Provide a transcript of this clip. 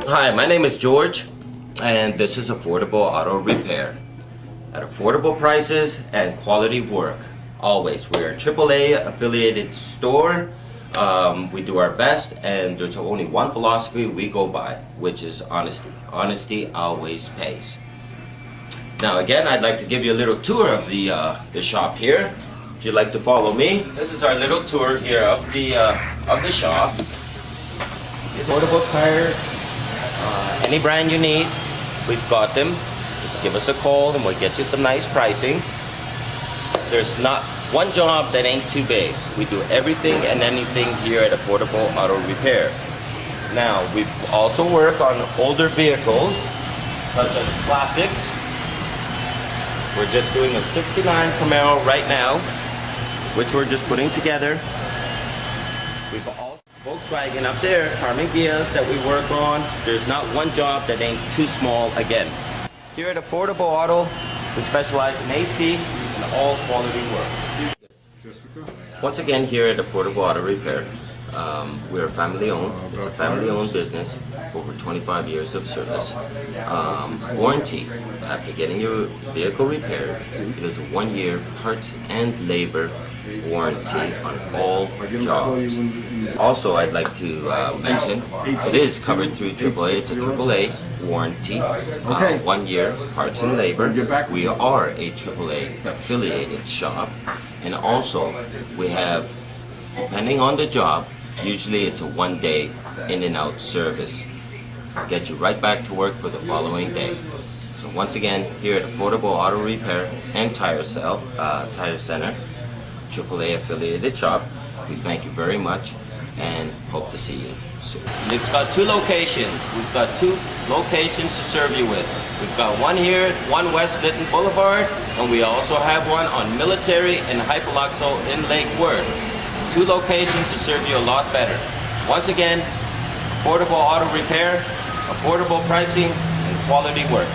Hi, my name is George, and this is Affordable Auto Repair. At affordable prices and quality work. Always. We're a AAA affiliated store. We do our best, and there's only one philosophy we go by, which is honesty. Honesty always pays. Now again, I'd like to give you a little tour of the shop here. If you'd like to follow me, this is our little tour here of the shop. Affordable tires. Any brand you need, we've got them. Just give us a call and we'll get you some nice pricing. There's not one job that ain't too big. We do everything and anything here at Affordable Auto Repair. Now, we also work on older vehicles, such as classics. We're just doing a 69 Camaro right now, which we're just putting together. We've also Volkswagen up there, Carmen Diaz that we work on. There's not one job that ain't too small again. Here at Affordable Auto, we specialize in AC and all quality work. Once again, here at Affordable Auto Repair, we're family owned. It's a family owned business for over 25 years of service. Warranty, after getting your vehicle repaired, it is a 1-year parts and labor warranty on all jobs. Also, I'd like to mention, it is covered through AAA. It's a AAA warranty, 1 year parts and labor. We are a AAA affiliated shop, and also we have, depending on the job, usually it's a 1-day in and out service. Get you right back to work for the following day. So once again, here at Affordable Auto Repair and Tire Center, AAA affiliated shop, we thank you very much and hope to see you soon. It's got 2 locations. We've got 2 locations to serve you with. We've got one here, 1 West Lytton Boulevard, and we also have one on Military and Hypoluxo in Lake Worth. 2 locations to serve you a lot better. Once again, Affordable Auto Repair, affordable pricing, and quality work.